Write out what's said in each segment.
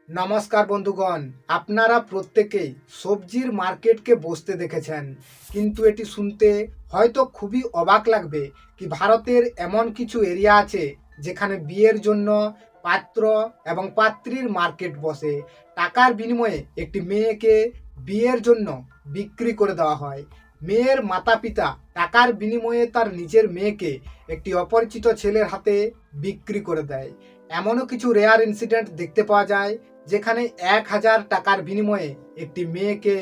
নমস্কার বন্ধুগণ, আপনারা প্রত্যেকেই সবজির মার্কেটকে বসতে দেখেছেন, কিন্তু এটি শুনতে হয়তো খুবই অবাক লাগবে কি ভারতের এমন কিছু এরিয়া আছে যেখানে বিয়ের জন্য পাত্র এবং পাত্রীর মার্কেট বসে। টাকার বিনিময়ে একটি মেয়েকে বিয়ের জন্য বিক্রি করে দেওয়া হয়। মেয়ের মাতা পিতা টাকার বিনিময়ে তার নিজের মেয়েকে একটি অপরিচিত ছেলের হাতে বিক্রি করে দেয়। এমনও কিছু রেয়ার ইনসিডেন্ট দেখতে পাওয়া যায় যেখানে 1,000 টাকার বিনিময়ে একটি মেয়েকে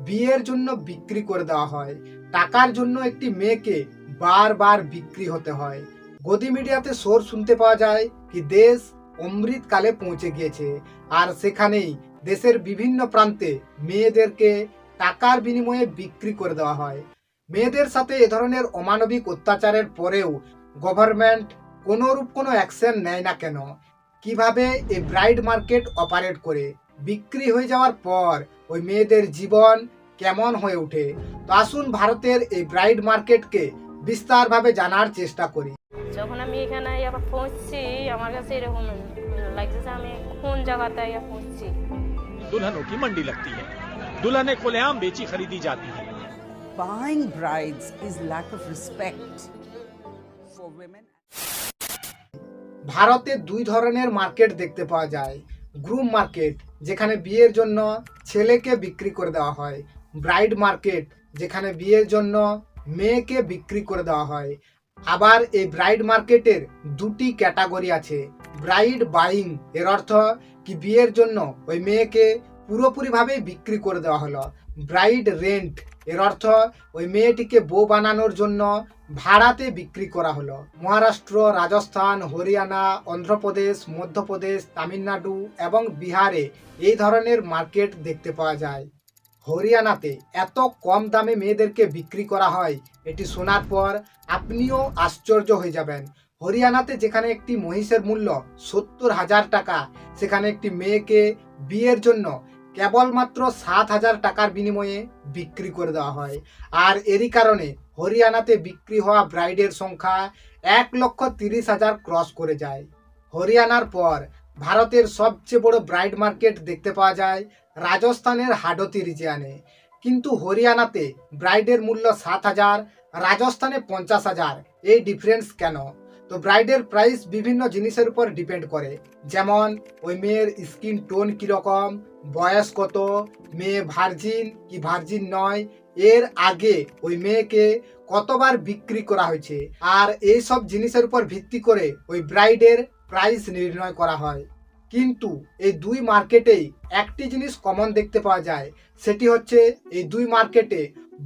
বিয়ের জন্য বিক্রি করে দেওয়া হয়। টাকার জন্য একটি মেয়েকে বারবার বিক্রি হতে হয়। গদি মিডিয়াতে সোর শুনতে পাওয়া যায় কি দেশ অমৃতকালে পৌঁছে গিয়েছে, আর সেখানেই দেশের বিভিন্ন প্রান্তে মেয়েদেরকে টাকার বিনিময়ে বিক্রি করে দেওয়া হয়। মেয়েদের সাথে এ ধরনের অমানবিক অত্যাচারের পরেও গভর্নমেন্ট কোনোরূপ কোনো অ্যাকশন নেয় না কেন? কিভাবে এই ব্রাইড মার্কেট অপারেট করে, বিক্রি হয়ে যাওয়ার পর ওই মেয়েদের জীবন কেমন হয়ে ওঠে? তো আসুন ভারতের এই ব্রাইড মার্কেটকে বিস্তারভাবে জানার চেষ্টা করি। যখন আমি এখানে আবার পৌঁছছি আমার কাছে এরকম লাগছে যে আমি কোন জায়গাতে পৌঁছছি। दुल्हनों की मंडी लगती है, दुल्हनें खुलेआम बेची खरीदी जाती हैं। Buying brides is lack of respect for women. ভারতে দুই ধরনের মার্কেট দেখতে পাওয়া যায়। গ্রুম মার্কেট, যেখানে বিয়ের জন্য ছেলেকে বিক্রি করে দেওয়া হয়। ব্রাইড মার্কেট, যেখানে বিয়ের জন্য মেয়েকে বিক্রি করে দেওয়া হয়। আবার এই ব্রাইড মার্কেটের দুটি ক্যাটাগরি আছে। ব্রাইড বাইং এর অর্থ কি বিয়ের জন্য ওই মেয়েকে পুরোপুরিভাবে বিক্রি করে দেওয়া হলো। ব্রাইড রেন্ট এর অর্থ ওই মেয়েটিকে বউ বানানোর জন্য ভাড়াতে বিক্রি করা হলো। মহারাষ্ট্র, রাজস্থান, হরিয়ানা, অন্ধ্রপ্রদেশ, মধ্যপ্রদেশ, তামিলনাড়ু এবং বিহারে এই ধরনের মার্কেট দেখতে পাওয়া যায়। হরিয়ানাতে এত কম দামে মেয়েদেরকে বিক্রি করা হয়, এটি শোনার পর আপনিও আশ্চর্য হয়ে যাবেন। হরিয়ানাতে যেখানে একটি মহিষের মূল্য 70,000 টাকা, সেখানে একটি মেয়েকে বিয়ের জন্য কেবলমাত্র 7,000 টাকার বিনিময়ে বিক্রি করে দেওয়া হয়। আর এরই কারণে হরিয়ানাতে বিক্রি হওয়া ব্রাইডের সংখ্যা 1,30,000 ক্রস করে যায়। হরিয়ানার পর ভারতের সবচেয়ে বড় ব্রাইড মার্কেট দেখতে পাওয়া যায় রাজস্থানের হাডোতি রিজিয়নে। কিন্তু হরিয়ানাতে ব্রাইডের মূল্য 7,000, রাজস্থানে 50,000। এই ডিফারেন্স কেন? তো ব্রাইডের প্রাইস বিভিন্ন জিনিসের উপর ডিপেন্ড করে, যেমন ওই মেয়ের স্কিন টোন কীরকম, বয়স কত, মেয়ে ভার্জিন কি ভার্জিন নয়, এর আগে ওই মেয়েকে কতবার বিক্রি করা হয়েছে, আর এই সব জিনিসের উপর ভিত্তি করে ওই ব্রাইডের প্রাইস নির্ণয় করা হয়। কিন্তু এই দুই মার্কেটেই একটি জিনিস কমন দেখতে পাওয়া যায়, সেটি হচ্ছে এই দুই মার্কেটে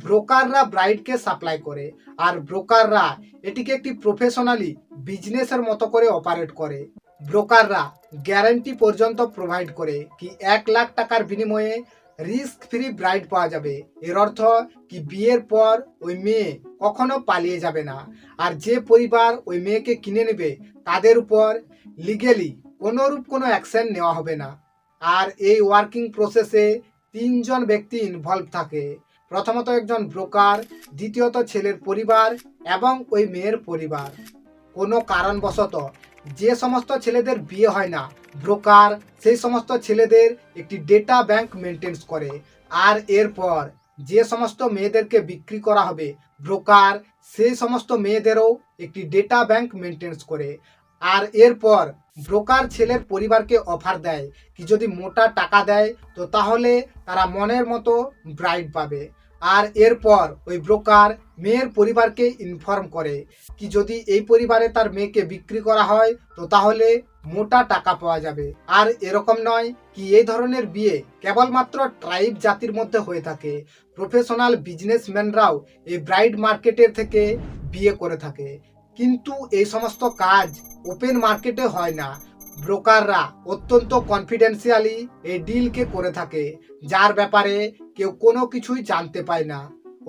ব্রোকাররা ব্রাইডকে সাপ্লাই করে, আর ব্রোকাররা এটিকে একটি প্রফেশনালি বিজনেসের মতো করে অপারেট করে। ব্রোকাররা গ্যারান্টি পর্যন্ত প্রোভাইড করে কি 1,00,000 টাকার বিনিময়ে রিস্ক ফ্রি ব্রাইড পাওয়া যাবে। এর অর্থ কি বিয়ের পর ওই মেয়ে কখনো পালিয়ে যাবে না, আর যে পরিবার ওই মেয়েকে কিনে নেবে তাদের উপর লিগেলি কোনোরূপ কোনো অ্যাকশন নেওয়া হবে না। আর এই ওয়ার্কিং প্রসেসে 3জন ব্যক্তি ইনভলভ থাকে। প্রথমত একজন ব্রোকার, দ্বিতীয়ত ছেলের পরিবার এবং ওই মেয়ের পরিবার। কোনো কারণবশত যে সমস্ত ছেলেদের বিয়ে হয় না, ব্রোকার সেই সমস্ত ছেলেদের একটি ডেটা ব্যাংক মেনটেন করে। আর এরপর যে সমস্ত মেয়েদেরকে বিক্রি করা হবে, ব্রোকার সেই সমস্ত মেয়েদেরও একটি ডেটা ব্যাংক মেনটেন করে। আর এরপর ব্রোকার ছেলের পরিবারকে অফার দেয় কি যদি মোটা টাকা দেয় তো তাহলে তারা মনের মতো ব্রাইড পাবে। আর এরপর ওই ব্রোকার মেয়ের পরিবারকে ইনফর্ম করে কি যদি এই পরিবারে তার মেয়েকে বিক্রি করা হয় তো তাহলে মোটা টাকা পাওয়া যাবে। আর এরকম নয় কি এই ধরনের বিয়ে কেবলমাত্র ট্রাইব জাতির মধ্যে হয়ে থাকে, প্রফেশনাল বিজনেসম্যানরাও এই ব্রাইড মার্কেটের থেকে বিয়ে করে থাকে। কিন্তু এই সমস্ত কাজ ওপেন মার্কেটে হয় না। ব্রোকাররা অত্যন্ত কনফিডেন্সিয়ালি এই ডিলকে করে থাকে, যার ব্যাপারে কেউ কোনো কিছুই জানতে পায় না।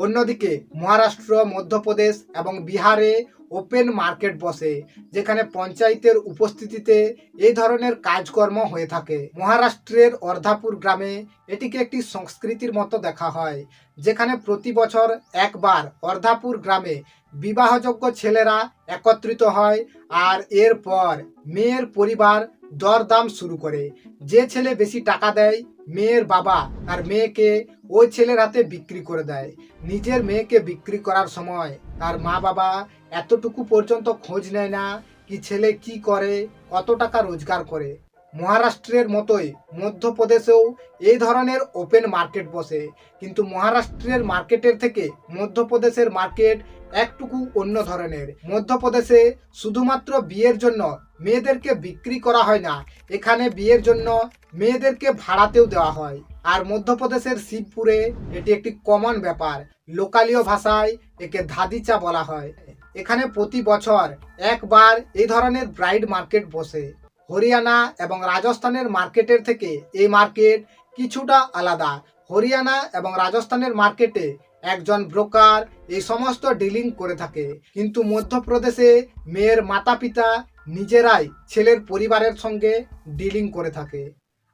অন্যদিকে মহারাষ্ট্র, মধ্যপ্রদেশ এবং বিহারে ওপেন মার্কেট বসে, যেখানে পঞ্চায়েতের উপস্থিতিতে এই ধরনের কাজকর্ম হয়ে থাকে। মহারাষ্ট্রের অর্ধাপুর গ্রামে এটিকে একটি সংস্কৃতির মতো দেখা হয়, যেখানে প্রতি বছর একবার অর্ধাপুর গ্রামে বিবাহযোগ্য ছেলেরা একত্রিত হয় আর এরপর মেয়ের পরিবার দরদাম শুরু করে। যে ছেলে বেশি টাকা দেয়, মেয়ের বাবা তার মেয়েকে ওই ছেলের হাতে বিক্রি করে দেয়। নিজের মেয়েকে বিক্রি করার সময় তার মা বাবা এতটুকু পর্যন্ত খোঁজ নেয় না কি ছেলে কি করে, কত টাকা রোজগার করে। মহারাষ্ট্রের মতোই মধ্যপ্রদেশেও এই ধরনের ওপেন মার্কেট বসে, কিন্তু মহারাষ্ট্রের মার্কেটের থেকে মধ্যপ্রদেশের মার্কেট একটুকু অন্য ধরনের। মধ্যপ্রদেশে শুধুমাত্র বিয়ের জন্য মেয়েদেরকে বিক্রি করা হয় না, এখানে বিয়ের জন্য মেয়েদেরকে ভাড়াতেও দেওয়া হয়। আর মধ্যপ্রদেশের শিবপুরে এটি একটি কমন ব্যাপার, লোকালীয় ভাষায় একে ধাদিচা বলা হয়। এখানে প্রতি বছর একবার এই ধরনের ব্রাইড মার্কেট বসে। হরিয়ানা এবং রাজস্থানের মার্কেটের থেকে এই মার্কেট কিছুটা আলাদা। হরিয়ানা এবং রাজস্থানের মার্কেটে একজন ব্রোকার এই সমস্ত ডিলিং করে থাকে, কিন্তু মধ্যপ্রদেশে মেয়ের মাতা পিতা নিজেরাই ছেলের পরিবারের সঙ্গে ডিলিং করে থাকে।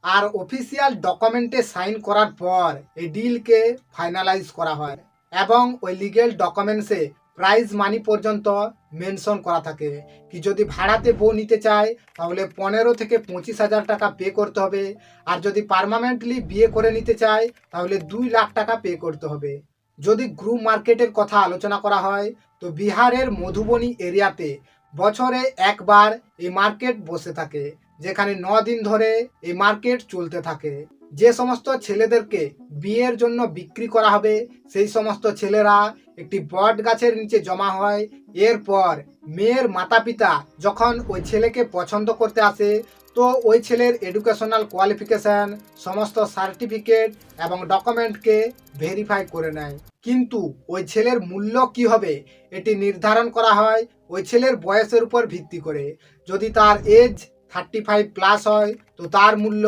আর অফিসিয়াল ডকুমেন্টে সাইন করার পর এই ডিলকে ফাইনালাইজ করা হয় এবং ওই লিগেল ডকুমেন্টসে প্রাইজ মানি পর্যন্ত মেনশন করা থাকে কি যদি ভাড়াতে বউ নিতে চায় তাহলে 15 থেকে 25,000 টাকা পে করতে হবে, আর যদি পার্মানেন্টলি বিয়ে করে নিতে চায় তাহলে 2 লাখ টাকা পে করতে হবে। যদি গ্রুপ মার্কেটের কথা আলোচনা করা হয় তো বিহারের মধুবনী এরিয়াতে বছরে একবার এই মার্কেট বসে থাকে, যেখানে 9 দিন ধরে এই মার্কেট চলতে থাকে। যে সমস্ত ছেলেদেরকে বিয়ের জন্য বিক্রি করা হবে সেই সমস্ত ছেলেরা একটি বট গাছের নিচে জমা হয়। এরপর মেয়ের মাতা পিতা যখন ওই ছেলেকে পছন্দ করতে আসে তো ওই ছেলের এডুকেশনাল কোয়ালিফিকেশন, সমস্ত সার্টিফিকেট এবং ডকুমেন্টকে ভেরিফাই করে নেয়। কিন্তু ওই ছেলের মূল্য কি হবে এটি নির্ধারণ করা হয় ওই ছেলের বয়সের উপর ভিত্তি করে। যদি তার এজ 35 প্লাস হয় তো তার মূল্য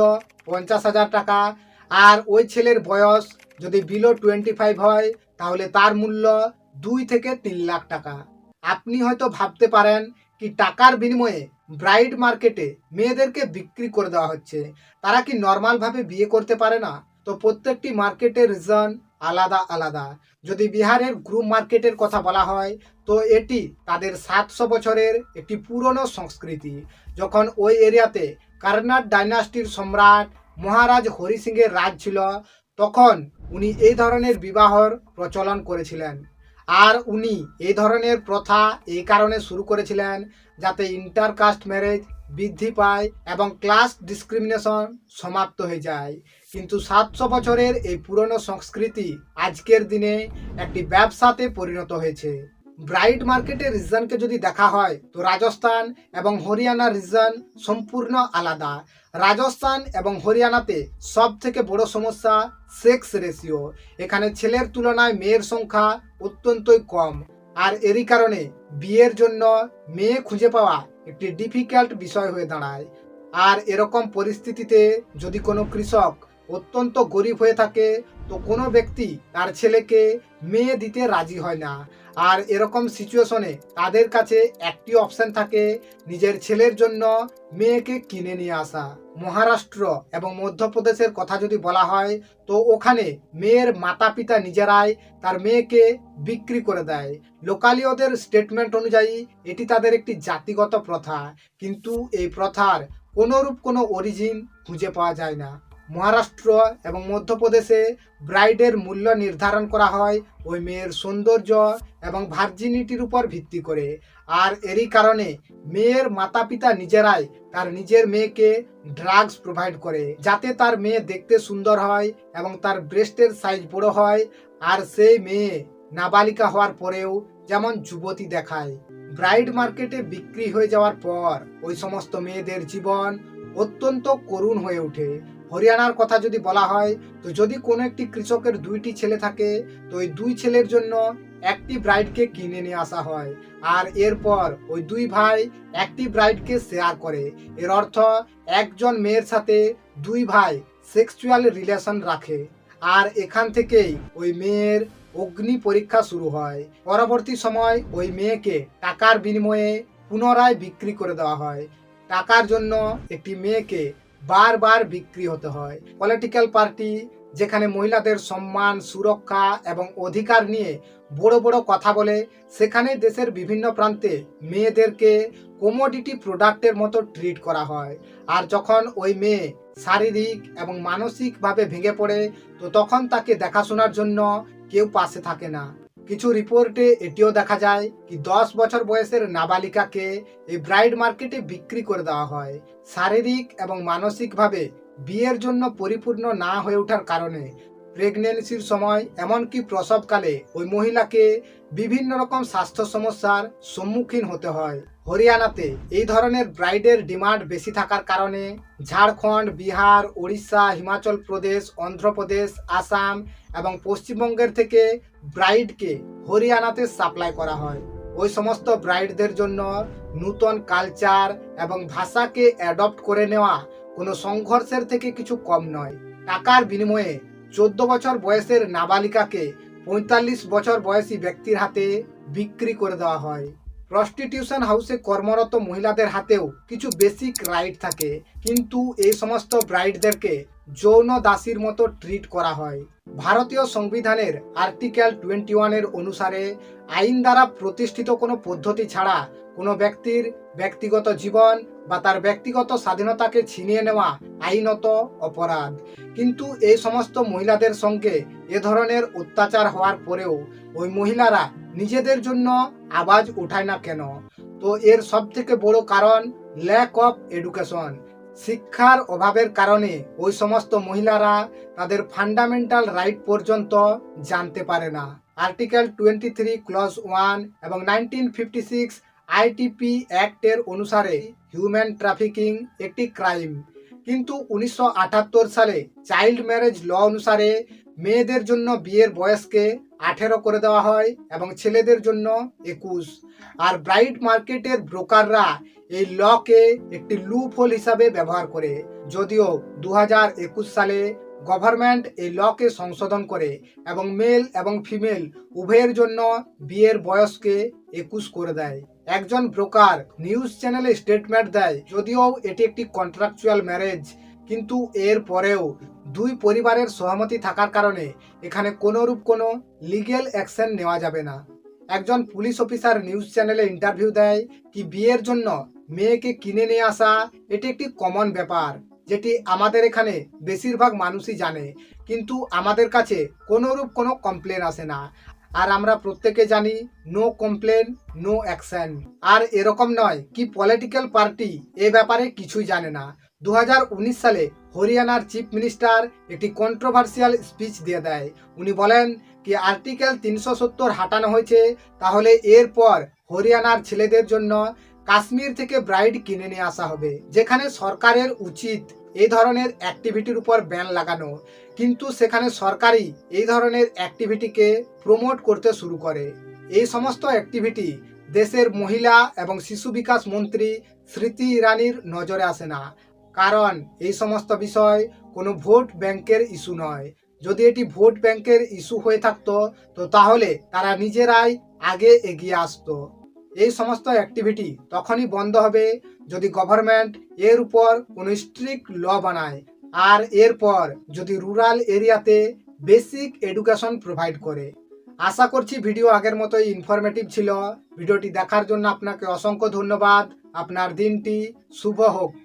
50,000 টাকা, আর ওই ছেলের বয়স যদি বিলো 25 হয় তাহলে তার মূল্য 2 থেকে 3 লাখ টাকা। আপনি হয়তো ভাবতে পারেন কি টাকার বিনিময়ে ব্রাইড মার্কেটে মেয়েদেরকে বিক্রি করে দেওয়া হচ্ছে, তারা কি নর্মালভাবে বিয়ে করতে পারে না? তো প্রত্যেকটি মার্কেটের রিজন আলাদা আলাদা। যদি বিহারের গ্রুপ মার্কেটের কথা বলা হয় তো এটি তাদের 700 বছরের একটি পুরনো সংস্কৃতি। যখন ওই এরিয়াতে কর্নাট ডাইনাস্টির সম্রাট মহারাজ হরি সিংয়ের রাজ ছিল তখন উনি এই ধরনের বিবাহর প্রচলন করেছিলেন। আর উনি এই ধরনের প্রথা এই কারণে শুরু করেছিলেন যাতে ইন্টারকাস্ট ম্যারেজ বৃদ্ধি পায় এবং ক্লাস ডিসক্রিমিনেশন সমাপ্ত হয়ে যায়। কিন্তু 700 বছরের এই পুরনো সংস্কৃতি আজকের দিনে একটি ব্যবসাতে পরিণত হয়েছে। ব্রাইড মার্কেটের রিজনকে যদি দেখা হয় তো রাজস্থান এবং হরিয়ানার রিজন সম্পূর্ণ আলাদা। রাজস্থান এবং হরিয়ানাতে সব থেকে বড় সমস্যা সেক্স রেশিও। এখানে ছেলের তুলনায় মেয়ের সংখ্যা অত্যন্তই কম, আর এরই কারণে বিয়ের জন্য মেয়ে খুঁজে পাওয়া একটি ডিফিকাল্ট বিষয় হয়ে দাঁড়ায়। আর এরকম পরিস্থিতিতে যদি কোনো কৃষক অত্যন্ত গরিব হয়ে থাকে তো কোনো ব্যক্তি তার ছেলেকে মেয়ে দিতে রাজি হয় না। আর এরকম সিচুয়েশনে তাদের কাছে একটি অপশন থাকে নিজের ছেলের জন্য মেয়েকে কিনে নিয়ে আসা। মহারাষ্ট্র এবং মধ্যপ্রদেশের কথা যদি বলা হয় তো ওখানে মেয়ের মাতা পিতা নিজেরাই তার মেয়েকে বিক্রি করে দেয়। লোকালীয়দের স্টেটমেন্ট অনুযায়ী এটি তাদের একটি জাতিগত প্রথা, কিন্তু এই প্রথার কোনোরূপ কোনো অরিজিন খুঁজে পাওয়া যায় না। মহারাষ্ট্র এবং মধ্যপ্রদেশে ব্রাইডের মূল্য নির্ধারণ করা হয় ওই মেয়ের সৌন্দর্য এবং ভার্জিনিটির উপর ভিত্তি করে। আর এরই কারণে মেয়ের মাতা পিতা নিজেরাই তার নিজের মেয়েকে ড্রাগস প্রোভাইড করে যাতে তার মেয়ে দেখতে সুন্দর হয় এবং তার ব্রেস্টের সাইজ বড় হয়, আর সেই মেয়ে নাবালিকা হওয়ার পরেও যেমন যুবতী দেখায়। ব্রাইড মার্কেটে বিক্রি হয়ে যাওয়ার পর ওই সমস্ত মেয়েদের জীবন অত্যন্ত করুণ হয়ে ওঠে। হরিয়ানার কথা যদি বলা হয় তো যদি কোনো একটি কৃষকের 2টি ছেলে থাকে তো ওই 2 ছেলের জন্য একটি ব্রাইডকে কিনে নিয়ে আসা হয়, আর এরপর ওই 2 ভাই একটি ব্রাইডকে শেয়ার করে। এর অর্থ একজন মেয়ের সাথে 2 ভাই সেক্সুয়াল রিলেশন রাখে, আর এখান থেকেই ওই মেয়ের অগ্নি পরীক্ষা শুরু হয়। পরবর্তী সময় ওই মেয়েকে টাকার বিনিময়ে পুনরায় বিক্রি করে দেওয়া হয়। টাকার জন্য একটি মেয়েকে বারবার বিক্রি হতে হয়। পলিটিক্যাল পার্টি যেখানে মহিলাদের সম্মান, সুরক্ষা এবং অধিকার নিয়ে বড় বড় কথা বলে, সেখানে দেশের বিভিন্ন প্রান্তে মেয়েদেরকে কমোডিটি প্রোডাক্টের মতো ট্রিট করা হয়। আর যখন ওই মেয়ে শারীরিক এবং মানসিকভাবে ভেঙে পড়ে, তো তখন তাকে দেখাশোনার জন্য কেউ পাশে থাকে না। কিছু রিপোর্টে এটিও দেখা যায় কি 10 বছর বয়সের নাবালিকাকে এই ব্রাইড মার্কেটে বিক্রি করে দেওয়া হয়। শারীরিক এবং মানসিকভাবে বিয়ের জন্য পরিপূর্ণ না হয়ে ওঠার কারণে প্রেগনেন্সির সময় এমনকি প্রসবকালে ওই মহিলাকে বিভিন্ন রকম স্বাস্থ্য সমস্যার সম্মুখীন হতে হয়। হরিয়ানাতে এই ধরনের ব্রাইডের ডিমান্ড বেশি থাকার কারণে ঝাড়খণ্ড, বিহার, উড়িষ্যা, হিমাচল প্রদেশ, অন্ধ্রপ্রদেশ, আসাম এবং পশ্চিমবঙ্গের থেকে ব্রাইডকে হরিয়ানাতে সাপ্লাই করা হয়। ওই সমস্ত ব্রাইডদের জন্য নূতন কালচার এবং ভাষাকে অ্যাডপ্ট করে নেওয়া কোনো সংঘর্ষের থেকে কিছু কম নয়। টাকার বিনিময়ে 14 বছর বয়সের নাবালিকাকে 45 বছর বয়সী ব্যক্তির হাতে বিক্রি করে দেওয়া হয়। প্রস্টিটিউশন হাউসে কর্মরত মহিলাদের হাতেও কিছু বেসিক রাইট থাকে, কিন্তু এই সমস্ত ব্রাইডদেরকে যৌন দাসীর মতো ট্রিট করা হয়। ভারতীয় সংবিধানের আর্টিকেল 21 অনুসারে আইন দ্বারা প্রতিষ্ঠিত কোনো পদ্ধতি ছাড়া কোনো ব্যক্তির ব্যক্তিগত জীবন বা তার ব্যক্তিগত স্বাধীনতাকে ছিনিয়ে নেওয়া আইনত অপরাধ। কিন্তু এই সমস্ত মহিলাদের সঙ্গে এ ধরনের অত্যাচার হওয়ার পরেও ওই মহিলারা নিজেদের জন্য আওয়াজ ওঠায় না কেন? তো এর সব থেকে বড় কারণ ল্যাক অফ এডুকেশন। শিক্ষার অভাবের কারণে ওই সমস্ত মহিলারা তাদের ফান্ডামেন্টাল রাইট পর্যন্ত জানতে পারে না। আর্টিকেল 23 ক্লজ 1 এবং 1956 আইটিপি অ্যাক্টের অনুসারে হিউম্যান ট্রাফিকিং একটি ক্রাইম, কিন্তু 1978 সালে চাইল্ড ম্যারেজ ল অনুসারে মেয়েদের জন্য বিয়ের বয়সকে 18 করে দেওয়া হয় এবং ছেলেদের জন্য 21। আর ব্রাইড মার্কেটের ব্রোকাররা এই লকে একটি লুপ হোল হিসাবে ব্যবহার করে। যদিও 2021 সালে গভর্নমেন্ট এই লকে সংশোধন করে এবং মেল এবং ফিমেল উভয়ের জন্য বিয়ের বয়সকে 21 করে দেয়। একজন ব্রোকার নিউজ চ্যানেলে স্টেটমেন্ট দেয়, যদিও এটি একটি কন্ট্রাকচুয়াল ম্যারেজ, কিন্তু এর পরেও দুই পরিবারের সহমতি থাকার কারণে এখানে কোনোরূপ কোনো লিগ্যাল অ্যাকশন নেওয়া যাবে না। একজন পুলিশ অফিসার নিউজ চ্যানেলে ইন্টারভিউ দেয় কি বিয়ের জন্য মেয়েকে কিনে নিয়ে আসা এটি একটি কমন ব্যাপার, যেটি আমাদের এখানে বেশিরভাগ মানুষই জানে, কিন্তু আমাদের কাছে কোনোরূপ কোনো কমপ্লেন আসে না। আর আমরা প্রত্যেকে জানি নো কমপ্লেন নো অ্যাকশন। আর এরকম নয় কি পলিটিক্যাল পার্টি এ ব্যাপারে কিছুই জানে না। 2019 সালে হরিয়ানার চিফ মিনিস্টার একটি কন্ট্রোভার্সিয়াল স্পিচ দিয়ে দেয়। উনি বলেন কি আর্টিকেল 370 হাঁটানো হয়েছে, তাহলে এরপর হরিয়ানার ছেলেদের জন্য কাশ্মীর থেকে ব্রাইড কিনে নিয়ে আসা হবে, যেখানে সরকারের উচিত এই ধরনের অ্যাক্টিভিটির উপর ব্যান লাগানো, কিন্তু সেখানে সরকারই এই ধরনের অ্যাক্টিভিটিকে প্রমোট করতে শুরু করে। এই সমস্ত অ্যাক্টিভিটি দেশের মহিলা এবং শিশু বিকাশ মন্ত্রী স্মৃতি ইরানির নজরে আসে না, কারণ এই সমস্ত বিষয় কোনো ভোট ব্যাংকের ইস্যু নয়। যদি এটি ভোট ব্যাংকের ইস্যু হয়ে থাকতো তো তাহলে তারা নিজেরাই আগে এগিয়ে আসতো। এই সমস্ত অ্যাক্টিভিটি তখনই বন্ধ হবে যদি গভর্নমেন্ট এর উপর কোনো স্ট্রিক্ট ল বানায়, আর এরপর যদি রুরাল এরিয়াতে বেসিক এডুকেশন প্রোভাইড করে। আশা করছি ভিডিও আগের মতোই ইনফরমেটিভ ছিল। ভিডিওটি দেখার জন্য আপনাকে অসংখ্য ধন্যবাদ। আপনার দিনটি শুভ হোক।